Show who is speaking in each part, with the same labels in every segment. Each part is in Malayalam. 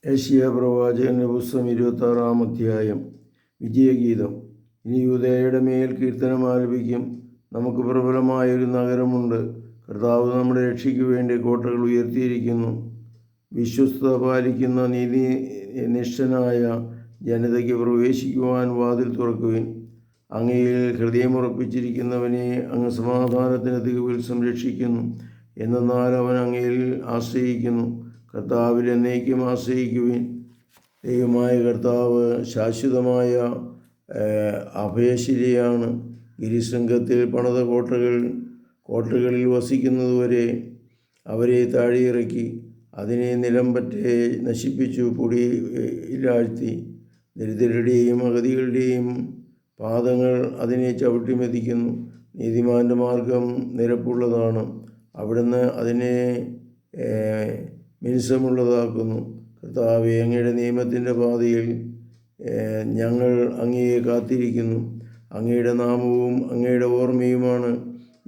Speaker 1: ഏശയ്യാ പ്രവാചകന്റെ പുസ്തകം 26-ാം അധ്യായം. വിജയഗീതം. ഇനി യൂദയുടെ മേൽ കീർത്തനം ആലപിക്കും. നമുക്ക് പ്രബലമായൊരു നഗരമുണ്ട്. കർത്താവ് നമ്മുടെ രക്ഷയ്ക്ക് വേണ്ടി കോട്ടകൾ ഉയർത്തിയിരിക്കുന്നു. വിശ്വസ്തത പാലിക്കുന്ന നീതിനിഷ്ഠനായ ജനതയ്ക്ക് പ്രവേശിക്കുവാൻ വാതിൽ തുറക്കുവിൻ. അങ്ങയിൽ ഹൃദയമുറപ്പിച്ചിരിക്കുന്നവനെ അങ്ങ് സമാധാനത്തിന് തികവിൽ സംരക്ഷിക്കുന്നു. എന്നാൽ അവൻ അങ്ങയിൽ ആശ്രയിക്കുന്നു. കർത്താവിൽ എന്നേക്കും ആശ്രയിക്കുവിൻ. ദൈവമായ കർത്താവ് ശാശ്വതമായ അഭയശിലയാണ്. ഗിരിശൃംഗത്തിൽ പണിത കോട്ടകളിൽ വസിക്കുന്നതുവരെ അവരെ താഴെയിറക്കി. അതിനെ നിലംപറ്റെ നശിപ്പിച്ചു പൊടിയിലാഴ്ത്തി. ദരിദ്രരുടെയും അഗതികളുടെയും പാദങ്ങൾ അതിനെ ചവിട്ടി മെതിക്കുന്നു. നീതിമാന്റെ മാർഗം നിരപ്പുള്ളതാണ്. അവിടുന്ന് അതിനെ മിനുസമുള്ളതാക്കുന്നു. കർത്താവേ, അങ്ങയുടെ നിയമത്തിൻ്റെ പാതയിൽ ഞങ്ങൾ അങ്ങയെ കാത്തിരിക്കുന്നു. അങ്ങയുടെ നാമവും അങ്ങയുടെ ഓർമ്മയുമാണ്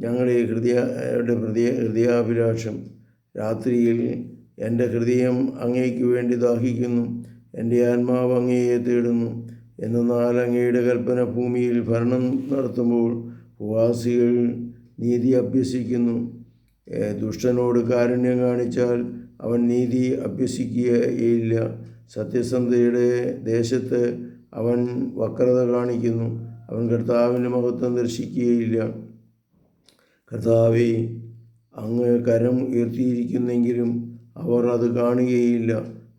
Speaker 1: ഞങ്ങളുടെ ഹൃദയാഭിലാഷം. രാത്രിയിൽ എൻ്റെ ഹൃദയം അങ്ങയ്ക്ക് വേണ്ടി ദാഹിക്കുന്നു. എൻ്റെ ആത്മാവ് അങ്ങയെ തേടുന്നു. എന്നാൽ അങ്ങയുടെ കൽപ്പന ഭൂമിയിൽ ഭരണം നടത്തുമ്പോൾ ഭൂവാസികൾ നീതി അഭ്യസിക്കുന്നു. ദുഷ്ടനോട് കാരുണ്യം കാണിച്ചാൽ അവൻ നീതി അഭ്യസിക്കുകയില്ല. സത്യസന്ധതയുടെ ദേശത്ത് അവൻ വക്രത കാണിക്കുന്നു. അവൻ കർത്താവിൻ്റെ മഹത്വം ദർശിക്കുകയില്ല. കർത്താവേ, അങ്ങ് കരം ഉയർത്തിയിരിക്കുന്നെങ്കിലും അവർ അത് കാണുകയില്ല.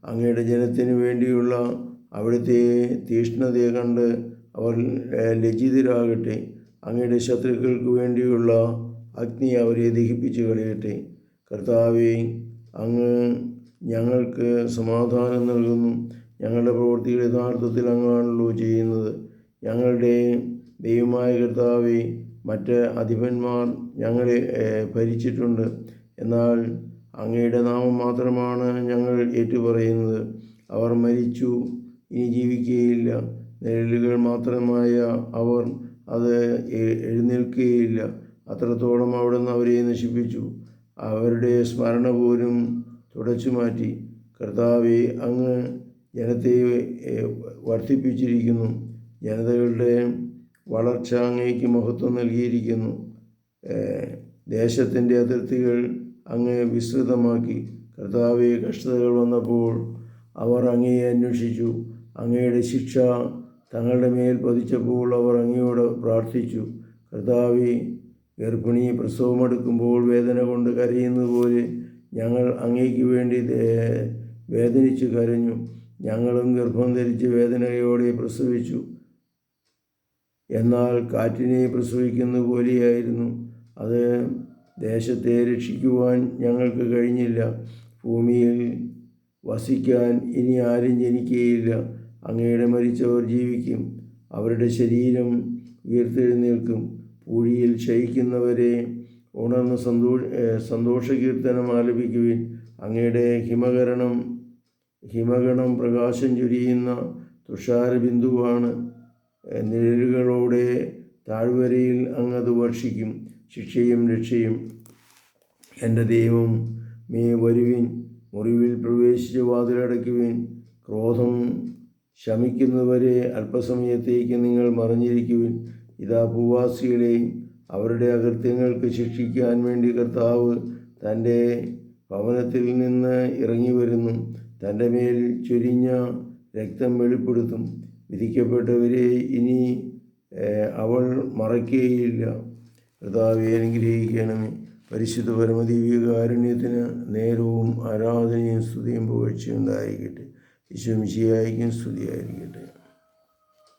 Speaker 1: അങ്ങയുടെ ജനത്തിന് വേണ്ടിയുള്ള അവിടുത്തെ തീഷ്ണതയെ കണ്ട് അവർ ലജ്ജിതരാകട്ടെ. അങ്ങയുടെ ശത്രുക്കൾക്ക് വേണ്ടിയുള്ള അഗ്നി അവരെ ദഹിപ്പിച്ച് കളയട്ടെ. കർത്താവേ, അങ്ങ് ഞങ്ങൾക്ക് സമാധാനം നൽകുന്നു. ഞങ്ങളുടെ പ്രവൃത്തികൾ യഥാർത്ഥത്തിൽ അങ്ങാണല്ലോ ചെയ്യുന്നത്. ഞങ്ങളുടെ ദൈവമായ കർത്താവേ, മറ്റ് അധിപന്മാർ ഞങ്ങളെ ഭരിച്ചിട്ടുണ്ട്. എന്നാൽ അങ്ങയുടെ നാമം മാത്രമാണ് ഞങ്ങൾ ഏറ്റുപറയുന്നത്. അവർ മരിച്ചു, ഇനി ജീവിക്കുകയില്ല. നിഴലുകൾ മാത്രമായ അവർ അത് എഴുന്നേൽക്കുകയില്ല. അത്രത്തോളം അവിടുന്ന് അവരെ നശിപ്പിച്ചു. അവരുടെ സ്മരണ പോലും തുടച്ചു മാറ്റി. കർത്താവെ, അങ്ങ് ജനത്തെ വർദ്ധിപ്പിച്ചിരിക്കുന്നു. ജനതകളുടെ വളർച്ച അങ്ങേക്ക് മഹത്വം നൽകിയിരിക്കുന്നു. ദേശത്തിൻ്റെ അതിർത്തികൾ അങ്ങ് വിസ്തൃതമാക്കി. കർത്താവെ, കഷ്ടതകൾ വന്നപ്പോൾ അവർ അങ്ങയെ അന്വേഷിച്ചു. അങ്ങയുടെ ശിക്ഷ തങ്ങളുടെ മേൽ പതിച്ചപ്പോൾ അവർ അങ്ങയോട് പ്രാർത്ഥിച്ചു. കർത്താവെ, ഗർഭിണി പ്രസവമെടുക്കുമ്പോൾ വേദന കൊണ്ട് കരയുന്നത് പോലെ ഞങ്ങൾ അങ്ങേക്ക് വേണ്ടി വേദനിച്ച് കരഞ്ഞു. ഞങ്ങളും ഗർഭം ധരിച്ച് വേദനയോടെ പ്രസവിച്ചു. എന്നാൽ കാറ്റിനെ പ്രസവിക്കുന്ന പോലെയായിരുന്നു അത്. ദേശത്തെ രക്ഷിക്കുവാൻ ഞങ്ങൾക്ക് കഴിഞ്ഞില്ല. ഭൂമിയിൽ വസിക്കാൻ ഇനി ആരും ജനിക്കുകയില്ല. അങ്ങയുടെ മരിച്ചവർ ജീവിക്കും. അവരുടെ ശരീരം ഉയർത്തെഴുന്നേൽക്കും. പൂഴിയിൽ ക്ഷയിക്കുന്നവരെ ഉണർന്ന് സന്തോഷകീർത്തനം ആലപിക്കുവിൻ. അങ്ങയുടെ ഹിമഗണം പ്രകാശം ചൊരിയുന്ന തുഷാരബിന്ദുവാണ്. നിഴലുകളോടെ താഴ്വരയിൽ അങ്ങത് വർഷിക്കും. ശിക്ഷയും രക്ഷയും. എൻ്റെ ദൈവം, വരുവിൻ. മുറിവിൽ പ്രവേശിച്ച് വാതിലടയ്ക്കുവിൻ. ക്രോധം ശമിക്കുന്നവരെ അല്പസമയത്തേക്ക് നിങ്ങൾ മറഞ്ഞിരിക്കുവിൻ. ഇതാ, ഭൂവാസികളെയും അവരുടെ അകൃത്യങ്ങൾക്ക് ശിക്ഷിക്കാൻ വേണ്ടി കർത്താവ് തൻ്റെ ഭവനത്തിൽ നിന്ന് ഇറങ്ങി വരുന്നു. തൻ്റെ മേൽ ചൊരിഞ്ഞ രക്തം വെളിപ്പെടുത്തും. വിധിക്കപ്പെട്ടവരെ ഇനി അവൾ മറയ്ക്കുകയില്ല. കർത്താവെ, അനുഗ്രഹിക്കണമേ. പരിശുദ്ധ പരമദിവ്യകാരുണ്യത്തിന് നേരവും ആരാധനയും സ്തുതിയും പുകഴ്ചയും ഉണ്ടായിരിക്കട്ടെ. ഈശോ മിശിഹായ്ക്കും സ്തുതിയായിരിക്കട്ടെ.